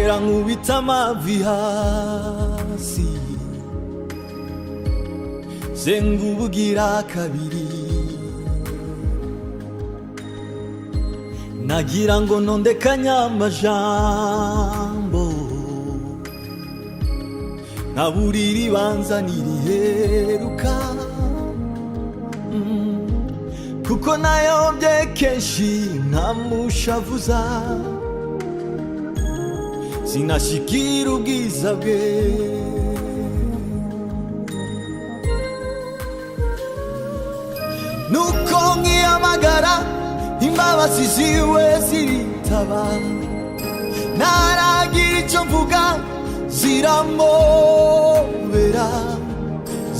ndongera nkubita amavi hasi senga ubugira kabiri nagira ngo ntondekanye amajambo nkaburira ibanza niriheruka kuko nayobye kenshi ntamushavuza sinashikira ubwiza bwe nuko nkiyamagara imbabazi ziwe ziritaba ntaragira icyo mvuga ziramobera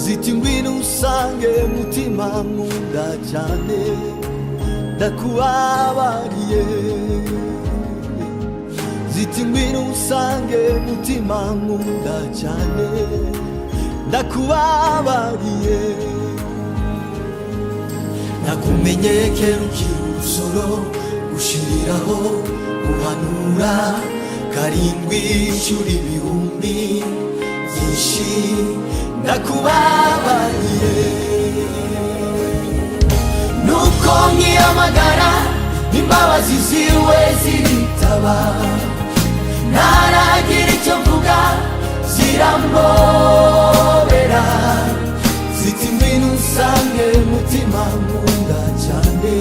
ziti ngwino usange mutima nkunda cyane ndakubabariye ziti ngwino usange mutima nkunda cyane ndakubabariye nakumenye kera ukiri umusoro ushiriraho uhanura karindwi inshuro ibihumbi byinshi ndakubabariye nuko nkiyamagara imbabazi ziwe ziritaba ntaragira icyo mvuga ziramobera ziti ngwino usange mutima nkunda cyane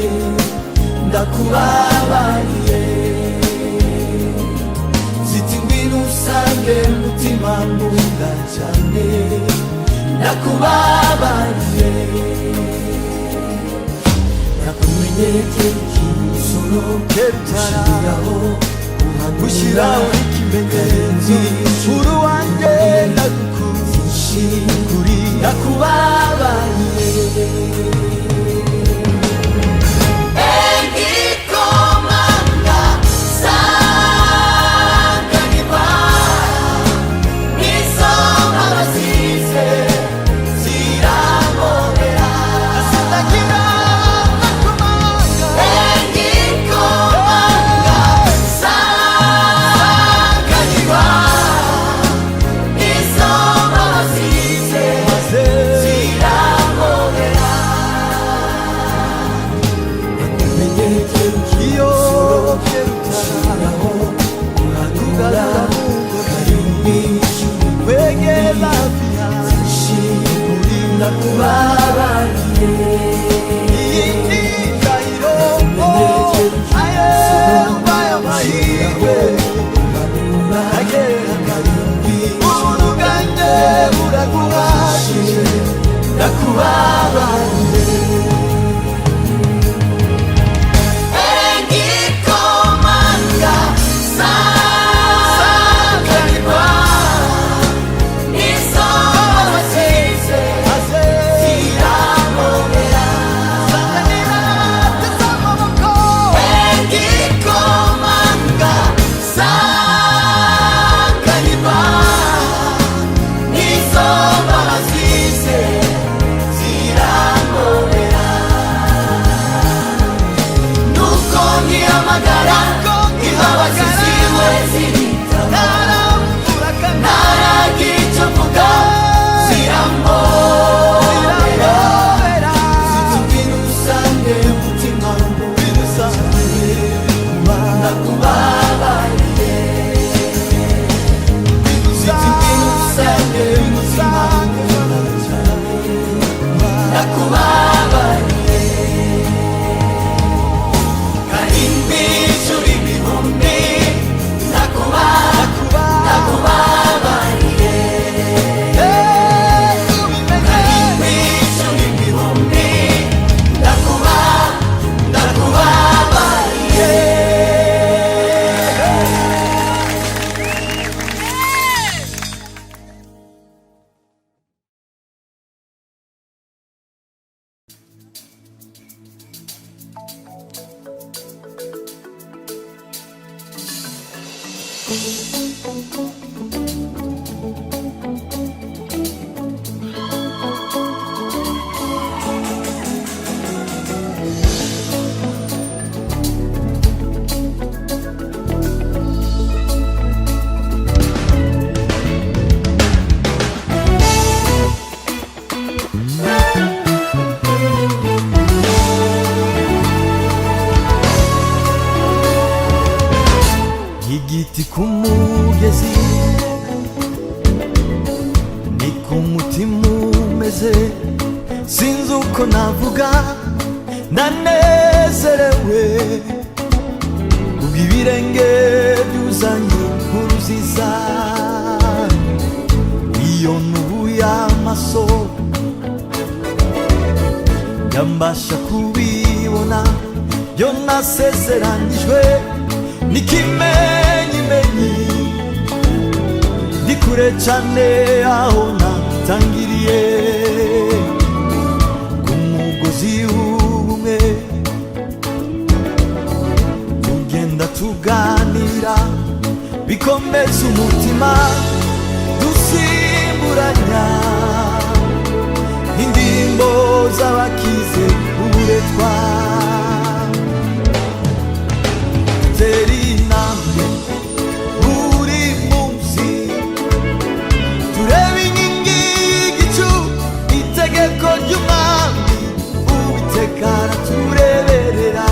ndakubabariye ziti ngwino usange mutima nkunda cyane ndakubabariye nakumenye kera ukiri umusoro ushiriraho gushyiraho ikimenyetso uru wanjye ndagukunda kuri ndakubabariye Igikomanga sanganirwa n'izo mbabazi ze ziramobera ndagira nakomanga Igikomanga sanganirwa n'izo mbabazi ze ziramobera iyo kerutaraho uhanura karindwi wegera hafi uri ndakubabariye iyi ndahiro aye mbaye amahirwe agera karindwi ubuntu bwanjye buraguhagije ndakubabariye Igikomanga sanganirwa n'izo mbabazi ze ziramobera Igikomanga sanganirwa n'izo mbabazi ze ziramobera nuko nkiyamagara imbabazi ziwe ziritaba ntaragira icyo mvuga ziramobera ziti ngwino usange mutima ngwino usange ndakubabariye ziti ngwino usange mutima nkunda cyane ndakubabariye karindwi inshuro ibihumbi ndakubabariye karindwi inshuro ibihumbi ndakubabariye ku mugezi ni ku mutima umeze, sinzi uko navuga, ndanezerewe kubw'ibirenge byuzanye inkuru nziza. Iyo nubuye amaso yambasha kubibona, byo nasezeranijwe n'ikimenyimenyi, ndi kure cyane aho natangiriye, ku mugozi umwe tugenda tuganira, bikomeza umutima, dusimburanya indirimbo z'abakize uburetwa. Dutera intambwe buri munsi, tureba inkingi y'igicu, itegeko ry'umwami Uwiteka aratureberera.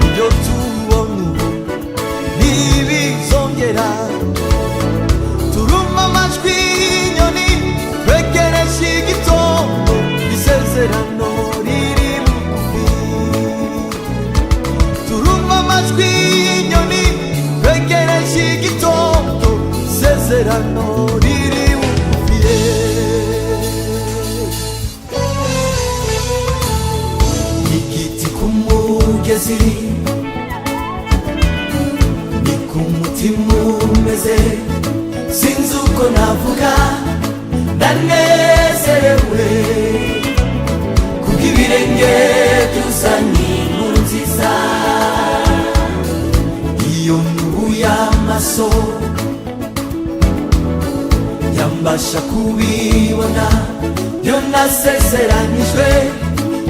Ibyo tubona ubu ntibizongera, turumva amajwi y'inyoni, twegereje igitondo, isezerano riri bugufi. Turumva amajwi y'inyoni, twegereje igitondo, isezerano riri bugufi. Igiti ku mugezi ni ku mutima umeze, sinzi uko navuga, ndanezerewe kubw'ibirenge byuzanye inkuru nziza. Iyo nubuye amaso yambasha kubibona, byo nasezeranijwe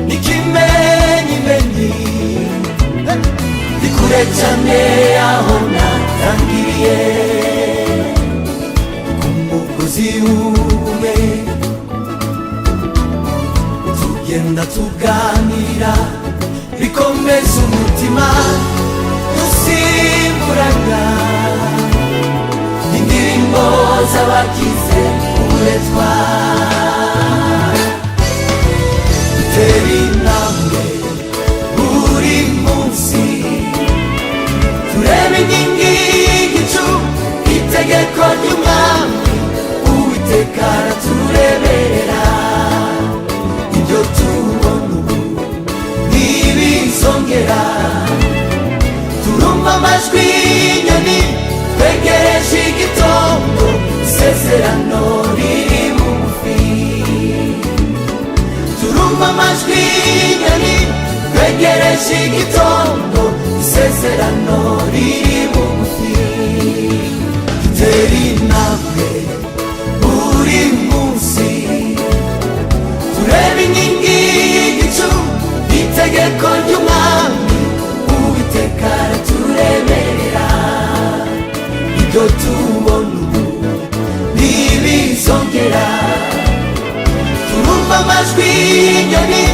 n'ikimenyimenyi, ndi kure cyane aho natangiriye, ku mugozi umwe tugenda tuganira, bikomeza umutima, dusimburanya indirimbo z'abakize uburetwa. Dutera intambwe buri munsi, tureba inkingi y'igicu, itegeko ry'umwami Uwiteka aratureberera. Ibyo tubona ubu ntibizongera, turumva amajwi y'inyoni, twegereje igitondo, isezerano riri bugufi. Turumva amajwi y'inyoni, twegereje igitondo, isezerano riri bugufi. Dutera intambwe buri munsi, tureba inkingi y'igicu, itegeko ry'umwami Uwiteka aratureberera. Ibyo tubona ubu ntibizongera, turumva amajwi y'inyoni,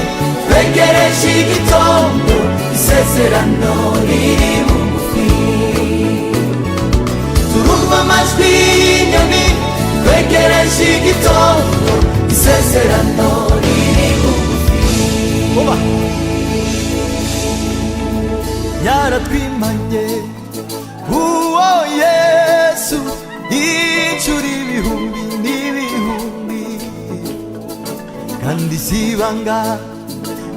twegereje igitondo, isezerano riri bugufi. Turumva amajwi y'inyoni, twegereje igitondo, isezerano riri bugufi. Yaratwimanye uwo Yesu inshuro ibihumbi n'ibihumbi, kandi sibanga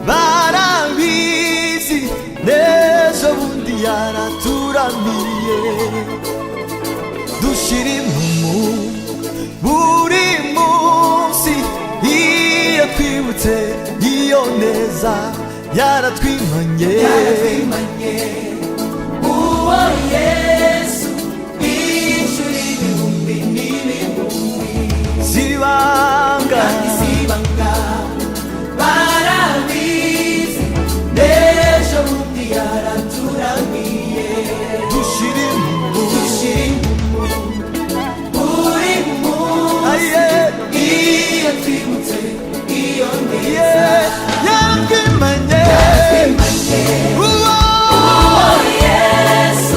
barabizi, n'ejo bundi yaraturamiye. Dushira impumu buri munsi, iyo twibutse iyo neza, yaratwimanye uwo Yesu inshuro ibihumbi n'ibihumbi. Sibanga barabizi, n'ejo bundi yaraturamiye. Dushira impumu buri munsi, iyo twibutse iyo neza, yaratwimanye uwo Yesu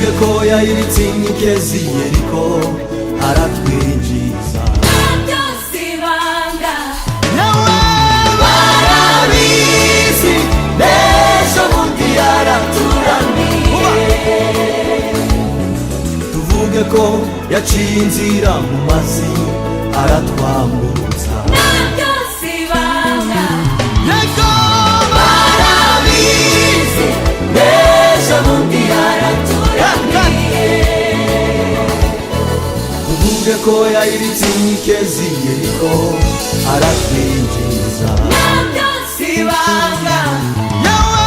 tuvuge ko yayiritse inkike Yeriko aratwinjiza byose ibanga nawe barabizi n'ejo bundi yaraturamiye tuvuge ko yaciye inzira mu mazi aratwambutsa byose ibanga yego barabizi n'ejo bundi yaraturamiye tuvuge ko yayiritse inkike Yeriko aratwinjiza byose ibanga nawe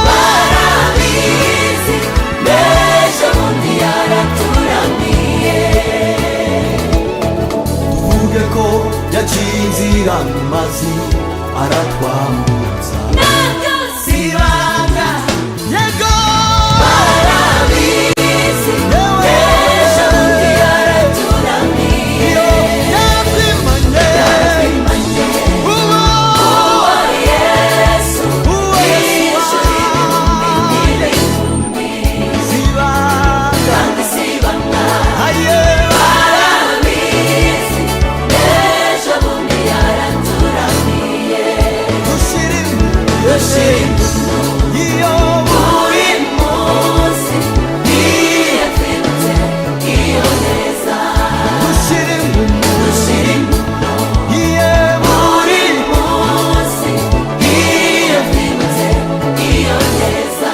barabizi n'ejo bundi yaraturamiye tuvuge ko yaciye inzira mu mazi aratwambutsa byose ibanga yego barabizi n'ejo bundi yaraturamiye yabyimanye imanye uwo Yesu Yesu zibanga kandi sibanga aye barabizi n'ejo bundi yaraturamiye dushire iyo buri munsi iyo twibutse iyo neza dushire dushira iyo buri munsi iyo twibutse iyo neza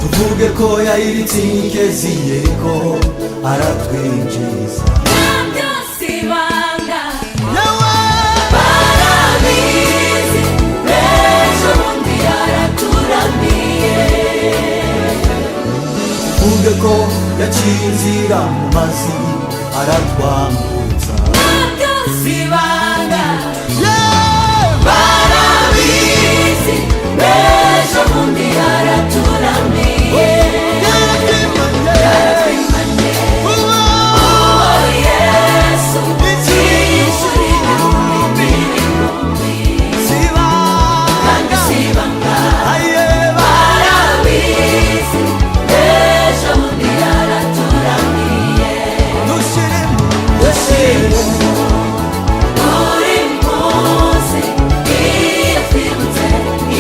tuvuge ko yayiritse inkike Yeriko aratwinjiza byose ibanga nawe barabizi n'ejo bundi yaraturamiye tuvuge ko yaciye inzira mu mazi aratwambutsa byose ibanga yeah! barabizi n'ejo bundi yaraturamiye yaratwimanye uwo Yesu yishyura ibihumbi n'ibihumbi kandi sibanga barabizi n'ejo bundi yaraturamiye dushira buri munsi iyo twibutse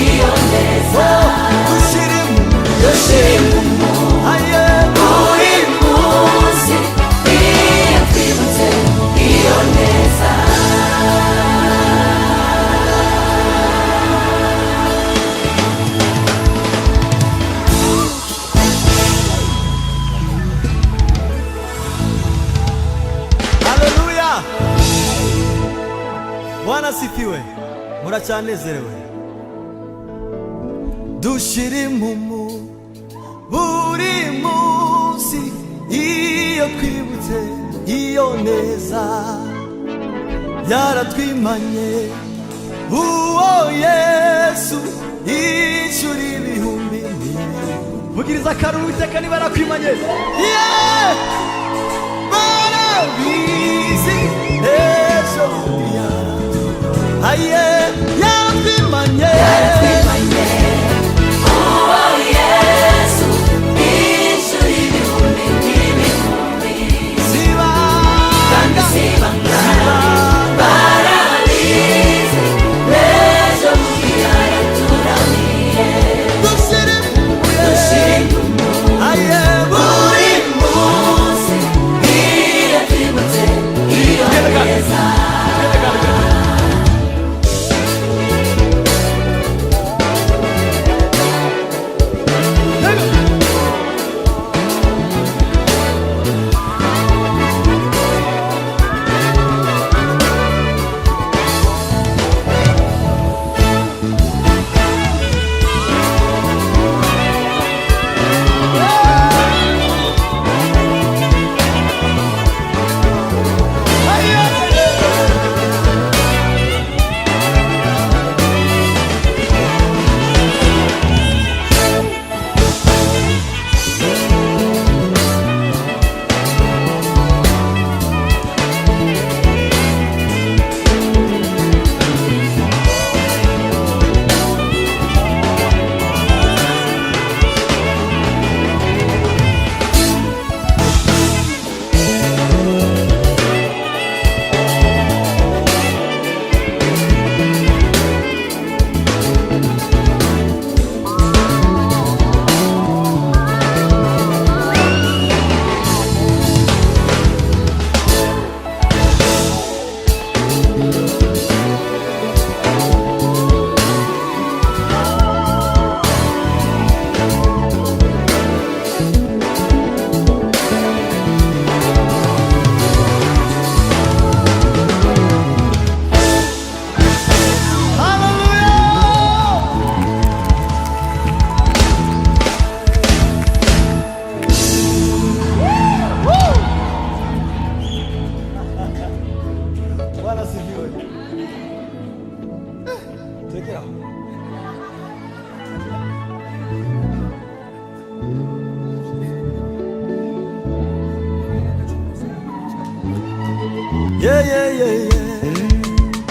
iyo neza dushira buri munsi iyo twibutse iyo neza Bwana sifiwe. Muracyanezerewe. Dushira impumu buri munsi iyo twibutse iyo neza yaratwimanye uwo Yesu ishura ibihumbi vugiriza akaruru iteka niba yarakwimanye barabizi ejo aye yaratwimanye uwo Yesu ishura ibihumbi n'ibihumbi kandi sibanga barabizi ejo bundi yaraturamiye dushira impumu buri munsi iyo twibutse iyo neza. Take it out. Yeah, yeah, yeah, yeah.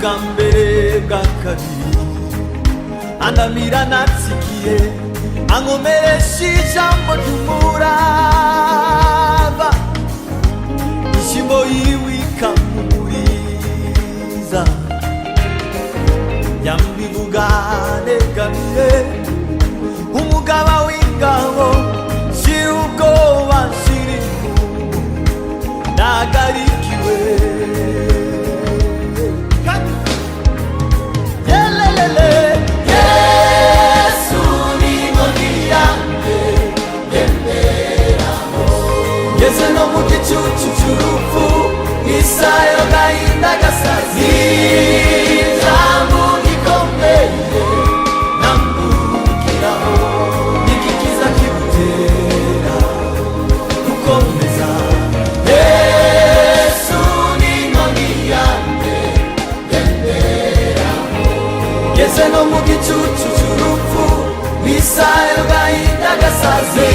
bwa mbere bwa kabiri andamira natsikiye ankomeresha ijambo ry'umurava ishimo yiwe ikamuriza yambivuga negamiye umugaba w'ingabo shira ubwoba shira impumu nagarikiwe ngeze no mu gicucu cy'urupfu isayo gahinda gasazi ijambo gikomeye nambukiraho nikikiza kigutera gukomeza Yesu ni inkoni yanjye ngenderaho ngeze no mu gicucu cy'urupfu isayo gahinda gasazi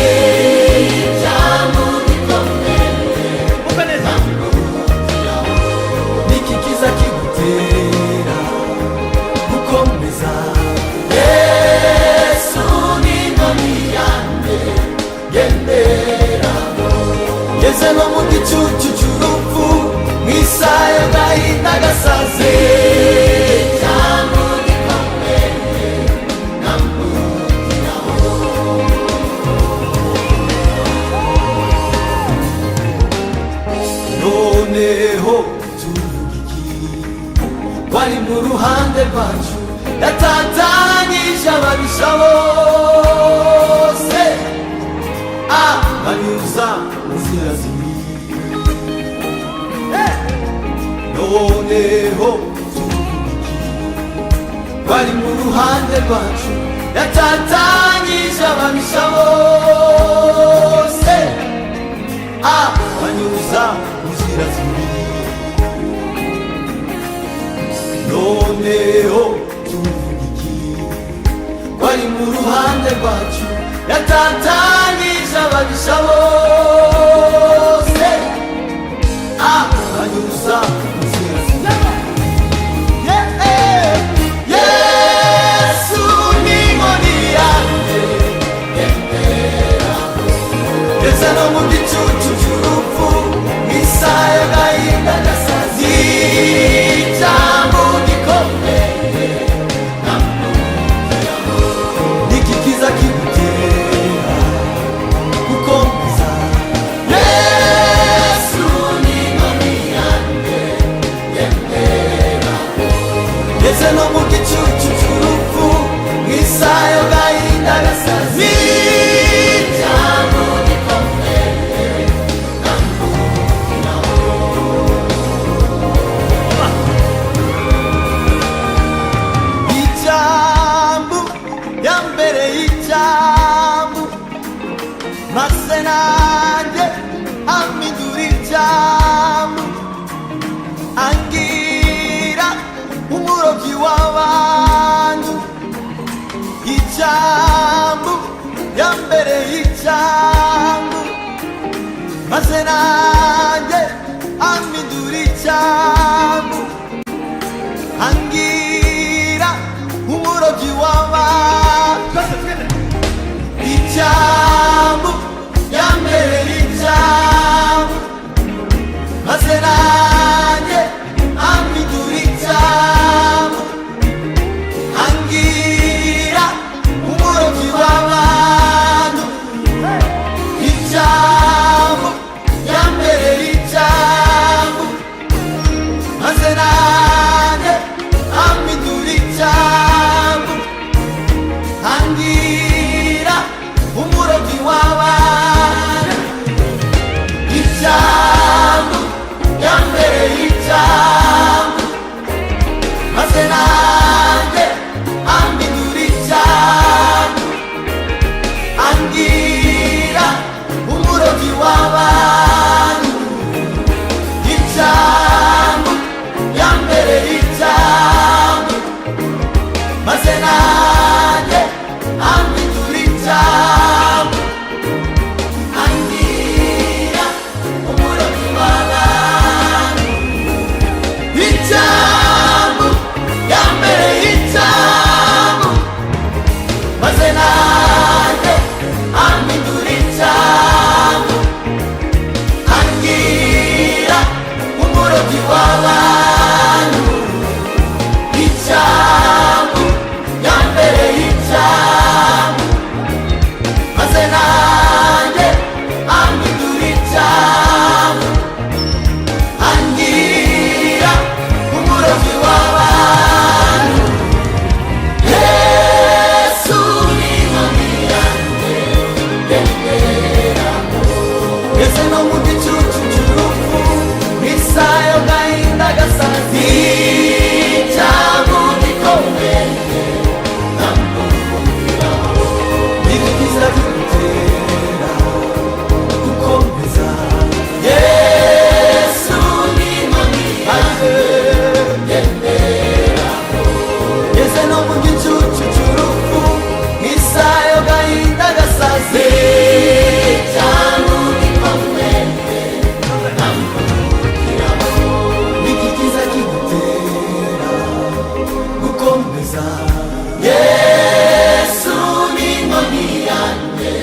ngeze no mu gicucu cy'urupfu nk'isayo gahinda gasaze ijambo gikomeye nambukiraho noneho turugiki wari mu ruhande rwacu yatatanyije ababisha bose banyuza inzira zibiri noneho turugiki bari mu ruhande rwacu yatatanyije ababisha bose banyuza inzira zibiri noneho turugiki bari mu ruhande rwacu yatatanyije ababisha bose banyuza inzira zibiri Yesu ni inkoni yanjye ngenderaho ngeze no mu gicucu cy'urupfu isayo gahinda gasazi ijambo gikomeye nambukiraho nikikiza kigutera gukomeza Yesu ni inkoni yanjye ngenderaho ngeze no mu gicucu cy'urupfu isayo gahinda gasazi ijambo gikomeye nambukiraho ijambo yambere ijambo maze nanjye ampindura ijambo angira umurobyi w'abantu ijambo yambere ijambo maze nanjye ampindura ijambo angira umurobyi w'abantu ijambo yambere ijambo maze nanjye ampindura ijambo angira umurobyi w'abantu ijambo yambere ijambo w'abantu icyamu yambereye icyamu maze nanjye ampindura icyamu angira umurobyi w'abantu. Yesu ni inkoni yanjye ngenderamo, ngeze no mu gicucu cy'urupfu n'isaha y'agahinda gasazi, icyamu gikomeye ndambukiraho, ntibigiza bigutera gukomeza. Yesu ni inkoni yanjye ngenderamo, ngeze no mu gicucu cy'urupfu n'isaha y'agahinda gasazi, icyamu gikomeye ndambukiraho, ntikigiza kigutera gukomeza. Yesu ni inkoni yanjye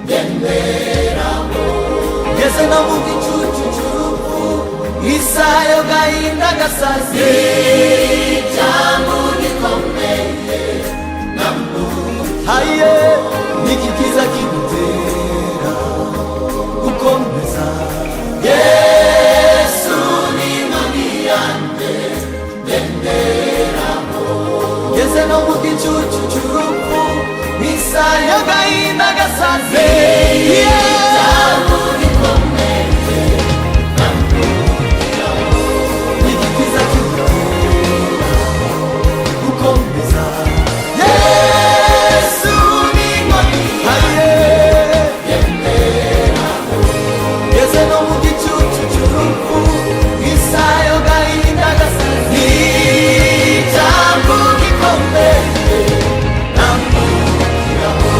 ngenderamo, ngeze no mu gicucu cy'urupfu isaha y'agahinda gasazi, icyamu gikomeye haye n'ikigiza kigutera gukomeza. Yesu ni inkoni yanjye ngenderamo, ngeze no mu gicucu cy'urupfu isaha y'agahinda gasazi, icyamu gikomeye ndambukiraho, n'ikigiza kigutera gukomeza. Yesu ni inkoni yanjye ngenderamo, ngeze no mu gicucu cy'urupfu isaha y'agahinda gasazi, icyamu gikomeye ndambukiraho.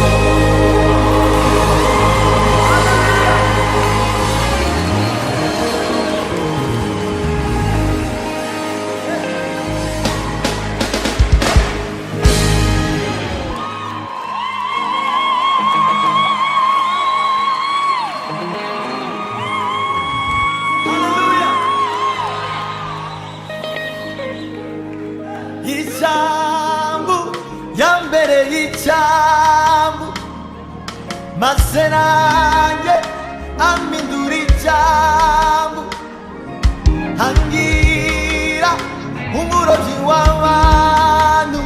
Icyamu yambereye icyamu maze nanjye ampindura icyamu angira umurobyi w'abantu.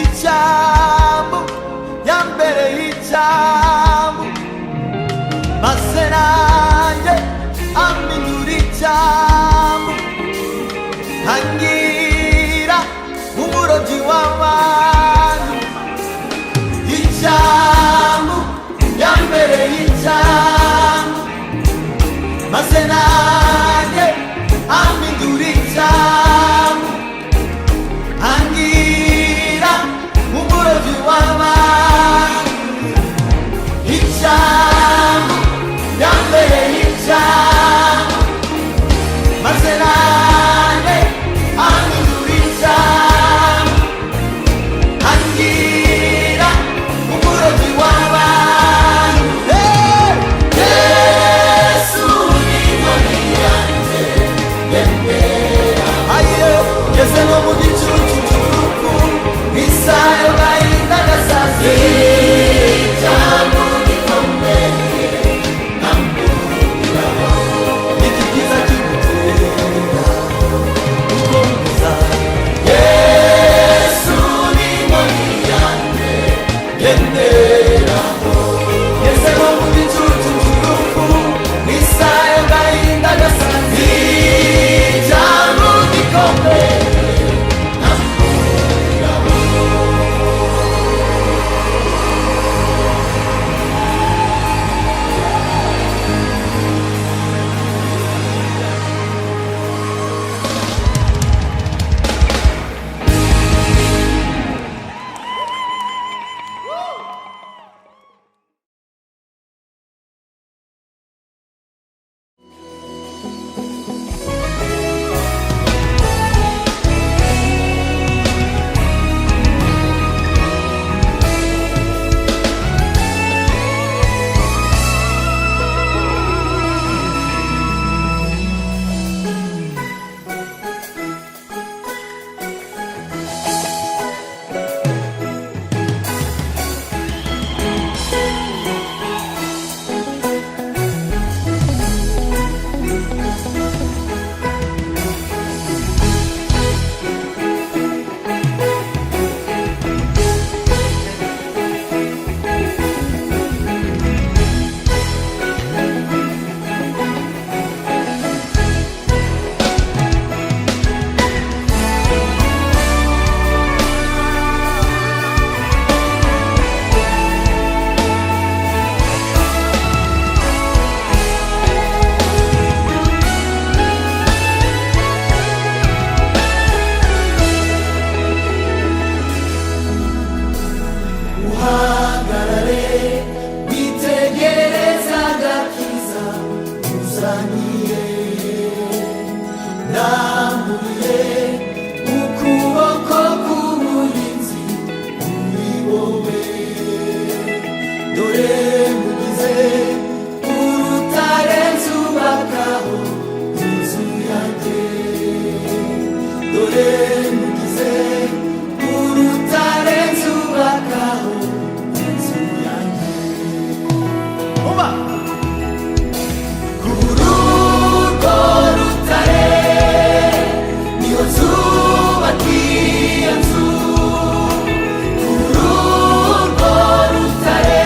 Icyamu yambereye icyamu maze nanjye ampindura icyamu angira umurobyi w'abantu. Icyamu yambereye icyamu maze nanjye ampindura icyamu angira umurobyi w'abantu. Icyamu yambereye icyamu maze nanjye ampindura icyamu angira umurobyi w'abantu. Yesu ni inkoni yanjye ngenderamo, ngeze no mu gicucu cy'urupfu isaha y'agahinda gasazi, icyamu gikomeye ndambukiraho, n'ikigiza kigutera gukomeza. Yesu ni inkoni yanjye ngenderamo, ngeze no mu gicucu cy'urupfu isaha y'agahinda gasazi, icyamu gikomeye ndambukiraho. namuriye ukuboko k'umurinzi kuri wowe. Dore mugize urutare nzubakaho inzu yanjye. Dore mugize urutare nzubakaho inzu yanjye. Umva! Kuri urwo rutare niho nzubaka iyo nzu. Kuri urwo rutare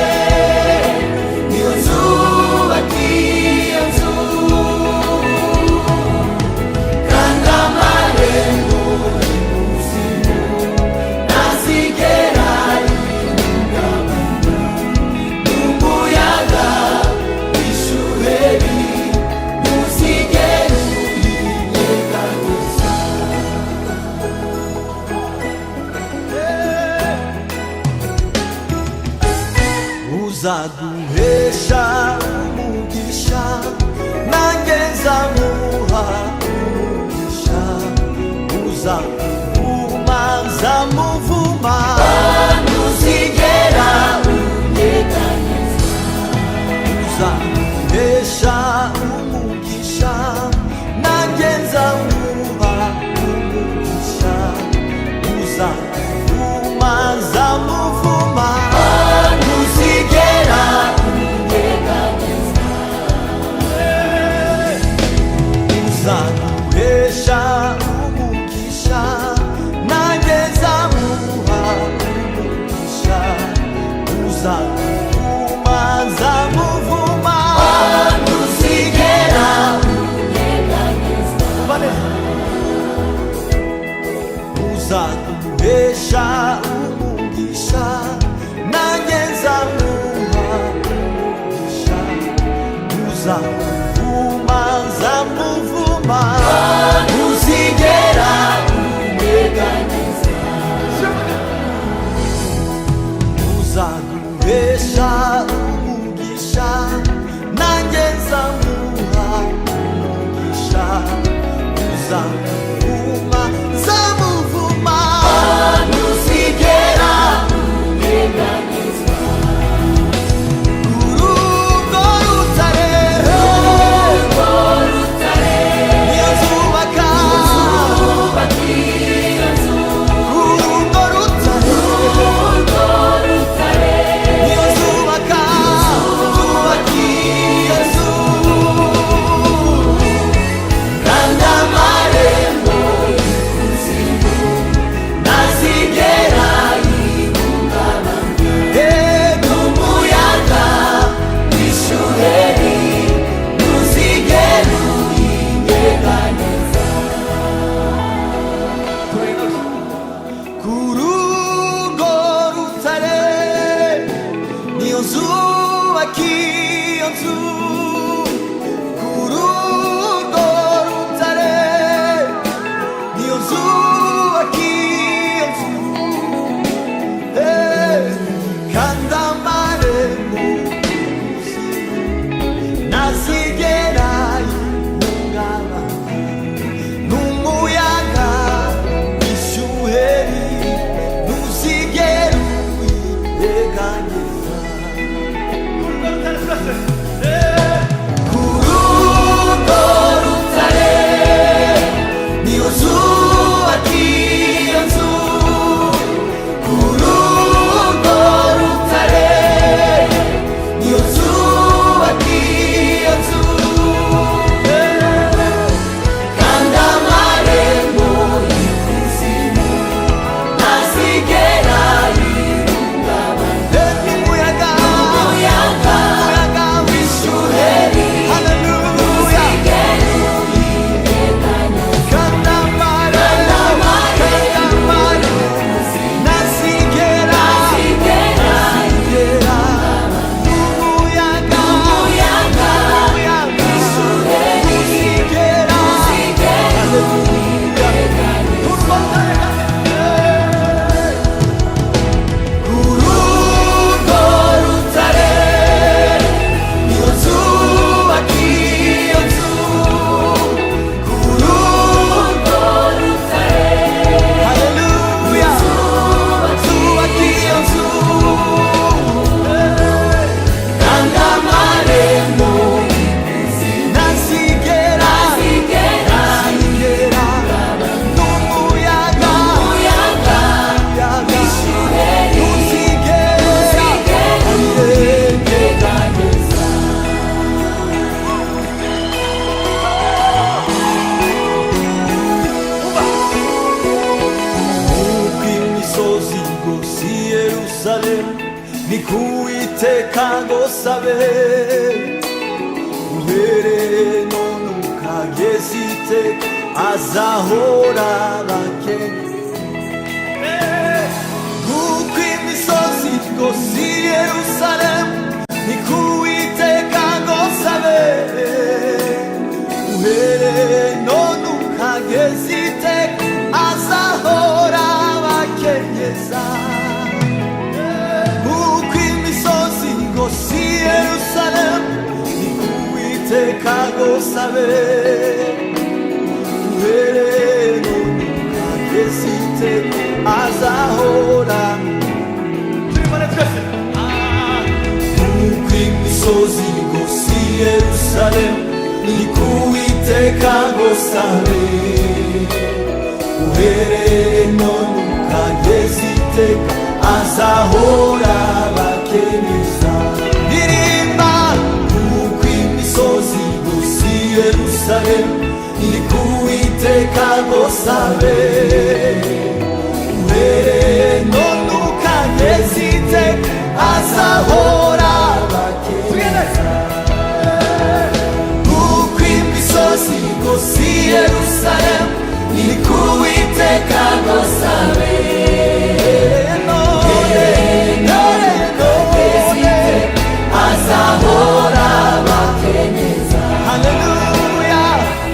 niho nzubaka iyo nzu. Kandi amarembo y'ikuzimu ntazigera yihungabana n'umuyaga w'ishuheri ntuzigera uyinyeganyeza. Uzaduhesha umugisha nanjye nzamuha umugisha. Uzamuvuma nzamuvuma ntuzigera unyeganyeza. Uzaduhesha umugisha nanjye nzamuha umugisha. Uzamuvuma nzamuvuma ntuzigera unyeganyeza. Uzaduhesha umugisha nanjye nzamuha umugisha. Uzamuvuma nzamuvuma ntuzigera unyeganyeza. Uzaduhesha umugisha nanjye nzamuha umugisha. Uzamuvuma nzamuvuma ntuzigera unyeganyeza. Uzaduhesha umugisha nanjye nzamuha umugisha. Uzamuvuma nzamuvuma ntuzigera unyeganyeza. Kuri urwo rutare niyo nzubaka iyo nzu. Kuri urwo rutare niyo nzubaka iyo nzu. Kandi amarembo Yerusalemu ni kuwiteka ngo sabe uhereye none ukageza iteka azahora bakene kuko imisozi rwose i Yerusalemu ni kuwiteka ngo sabe uhereye none ukageza iteka azahora bakenyeza kuko imisozi rwose i Yerusalemu ni kuwiteka ngo sabe uhereye none ukageza iteka azahora kuko imisozi rwose i Yerusalemu ni kuwiteka ngo sabe uhereye none ukageza iteka azahora bakenyeza ndirimba kuko imisozi rwose i Yerusalemu ni kuwiteka ngo sabe uhereye none ukageza iteka azahora bakenyeza kuko imisozi rwose i Yerusalemu ni kuwiteka ngo sabe azahora bakenyeza haleluya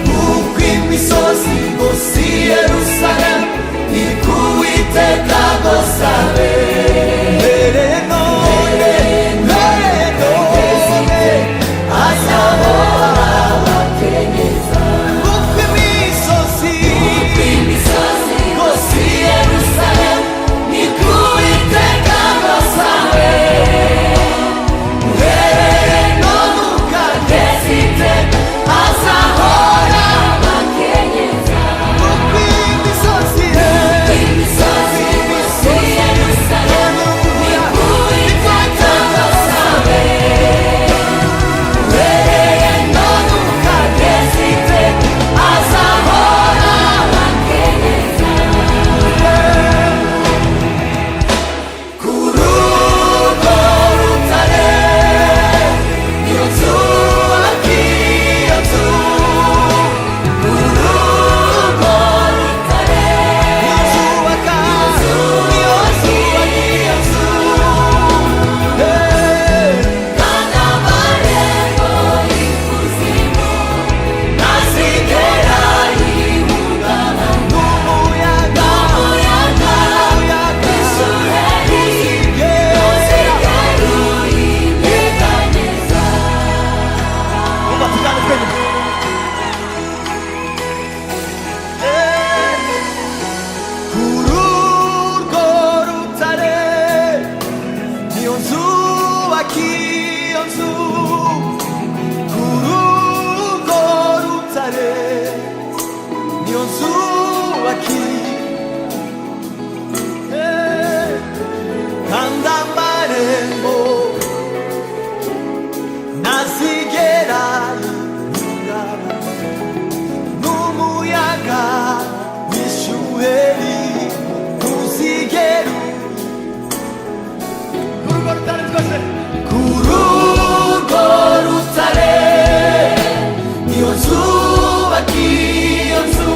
kuko imisozi rwose i Yerusalemu ni kuwiteka ngo sabe azahora bakenyeza kuko imisozi rwose i Yerusalemu ni kuwiteka ngo sabe uhereye none ukageza iteka azahora bakenyeza kuko imisozi rwose i Yerusalemu ni kuwiteka ngo sabe uhereye none ukageza iteka azahora bakenyeza kuri urwo rutare niyo nzubaka iyo nzu kuri urwo rutare niyo nzubaka iyo nzu kandi amarembo y'ikuzimu ntazigera yihungabana n'umuyaga w'ishuheri ntuzigera uyinyeganyeza kuri urwo rutare niyo nzubaka iyo nzu kuri urwo rutare niyo nzubaka kandi amarembo ntazigera yihungabana n'umuyaga w'ishuheri ntuzigera kuri urwo rutare niyo nzubaka iyo nzu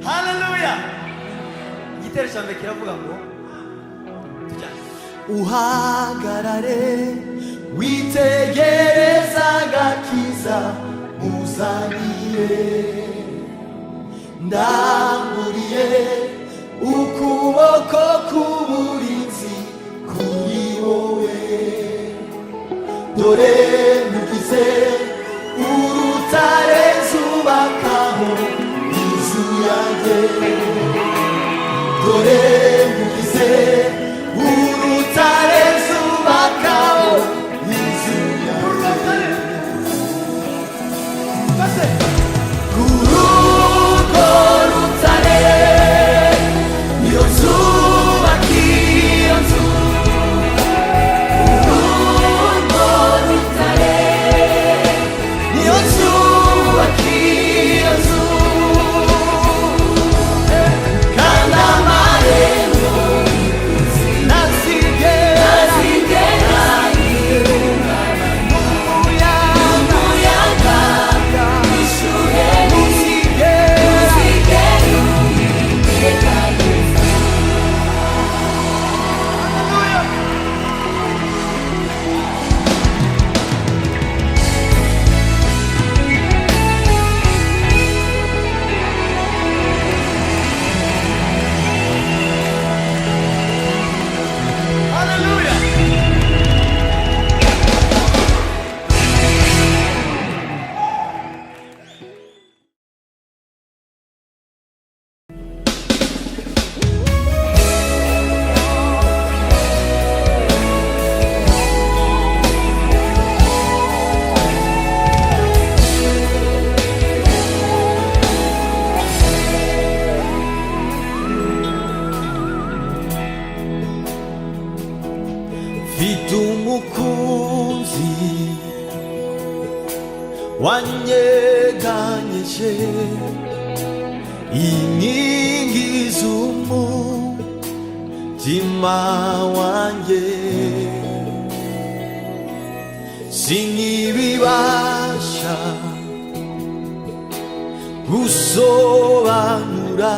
Haleluya. Igitero cya mbere kiravuga ngo uhagarare witegereza agakiza uzaniye, ndamburiye ukuboko k'uburinzi kuri wowe, dore mugize urutare nzubakaho inzu yanjye, dore mugize urutare nzubakaho inzu yanjye, kuri urwo rutare niyo nzubaka iyo nzu, urwo rutare niyo nzubaka iyo nzu, kandi amarembo ntazigera umuyaga wishuhe ntuzigera ntuzigera unyeganyeza. Hallelujah. Mfite umukunzi wanyeganyije inkingi z'umutima wanjye, sinkibibasha gusobanura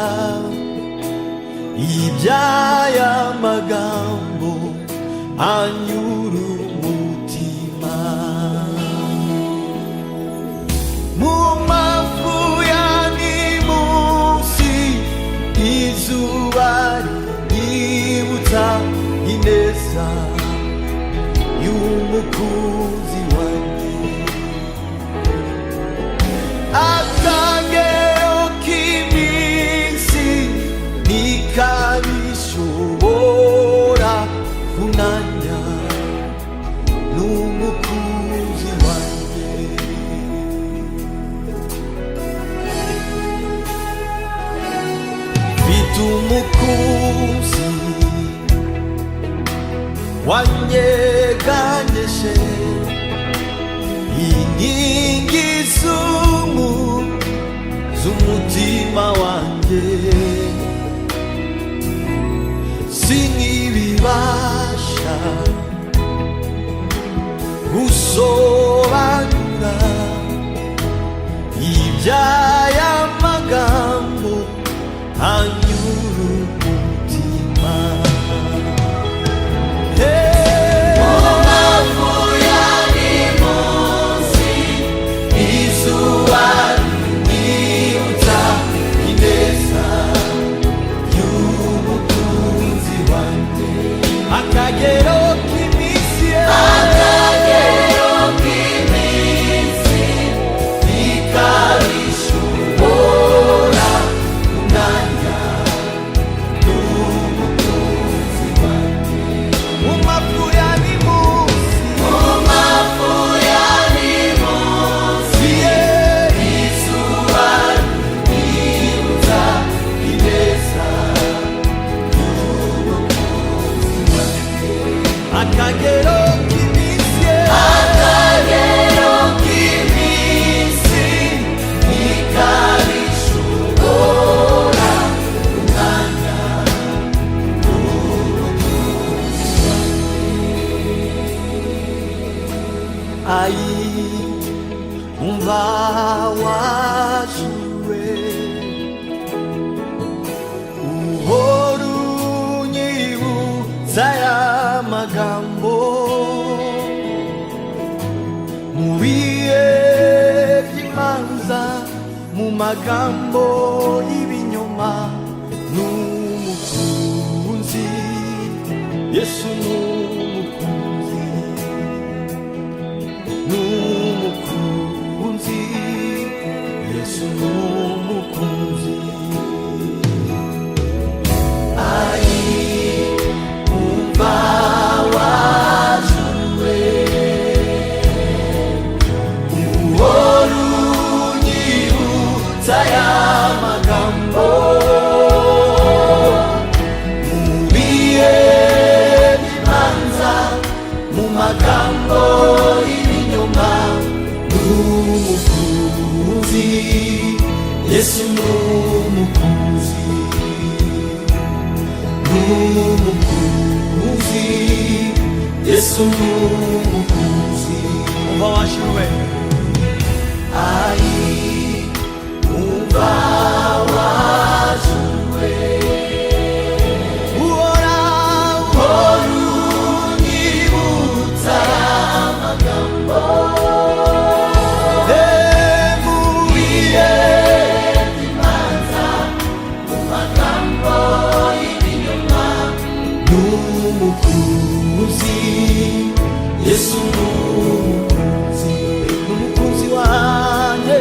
iby'aya magambo anyura umutima, mu mafu ya nimunsi izuba ryibutsa ineza y'umukunzi wanjye, akagero k'iminsi ntikabishobora kunanya n'umukunzi wanjye, mfite umukunzi wanyeganyije inkingi z'umutima wanjye, sinkibibasha gusobanura iby'aya magambo anyura umutima. Amafu ya nimunsi Izuba ryibutsa ineza y'umukunzi wanjye, akagero k'iminsi akagero k'iminsi ntikabishobora kunanya n'umukunzi wanjye, mu mafu ya nimunsi amafu ya nimunsi izuba ryibutsa ineza y'umukunzi wanjye, akagero k'iminsi akagero k'iminsi ntikabishobora kunanya umva waje imanza mu magambo y'ibinyoma n'umukunzi. Yesu n'umukunzi, n'umukunzi, Yesu n'umukunzi. Ai umva wajwe uhoru nyibutsa ya magambo mubiye bimanza mu magambo y'ibinyoma n'umukunzi. Yesu n'umukunzi, n'umukunzi, Yesu n'umukunzi. Umva wajwe, ai umva wajwe uhora unyibutsa amagambo mubiye bimanza mu magambo y'ibinyoma n'umukunzi. Yesu n'umukunzi, n'umukunzi wanjye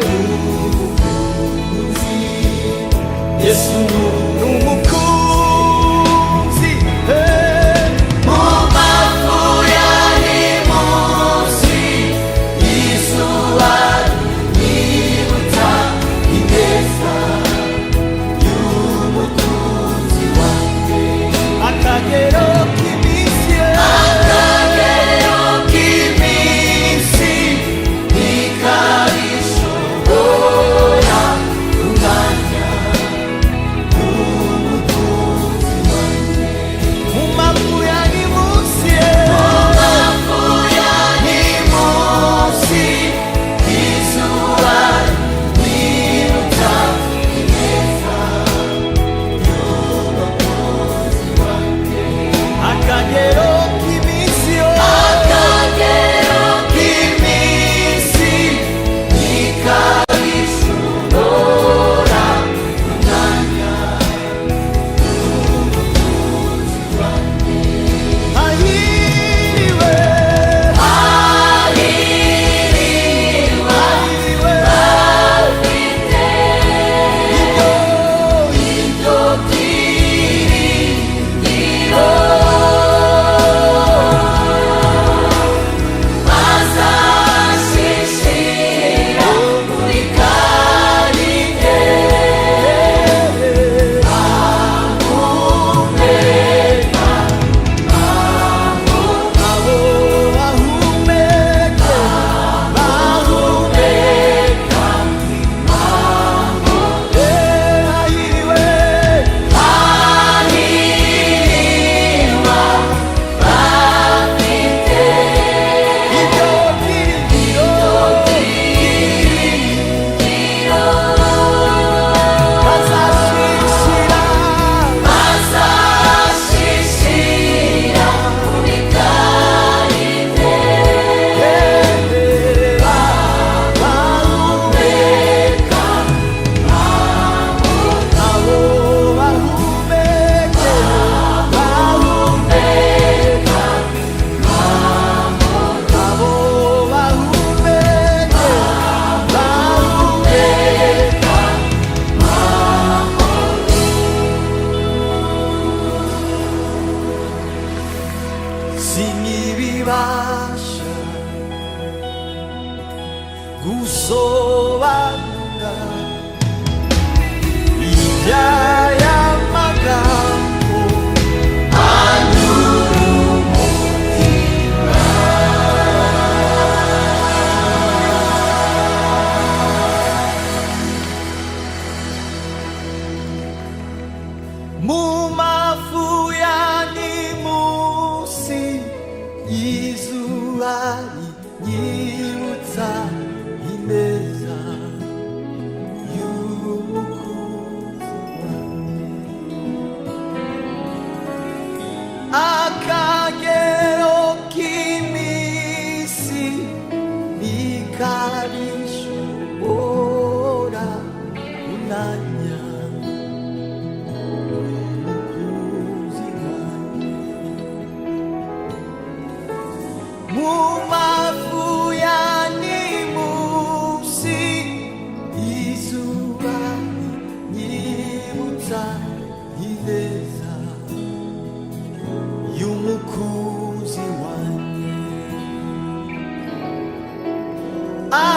ineza y'umukunzi wanjye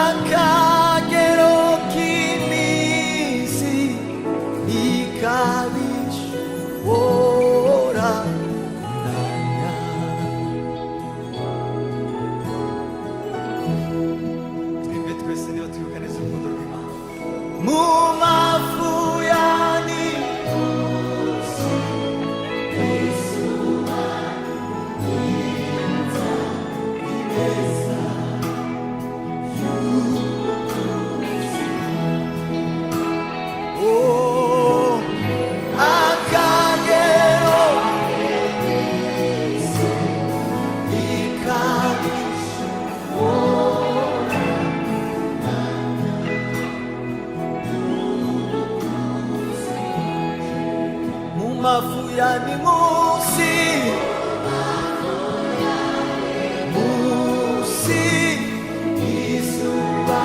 akagero k'iminsi ntikabishobora kunanya twebwe twese niba twibuka neza urukundo rw'Imana mu mafu yani mafuya ni musi izuba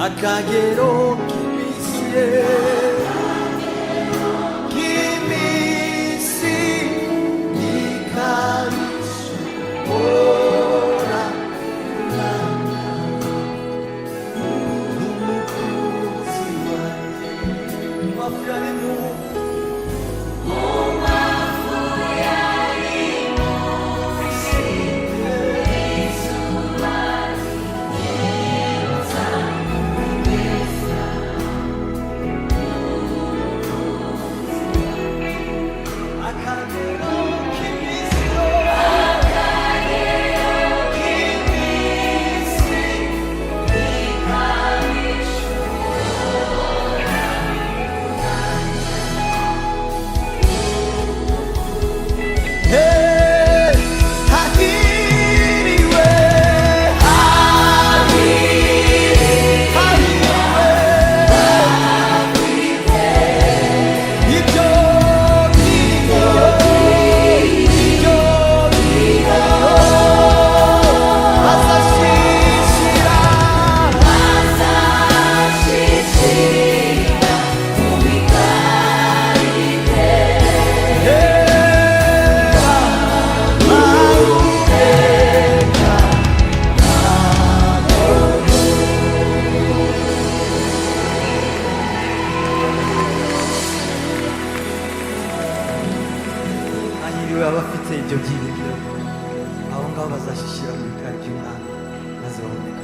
akagero k'iminsi ntikabishobora abafite ibyo byiringiro abo ngabo bazashishira mu bikari by'Umwami maze bahumeka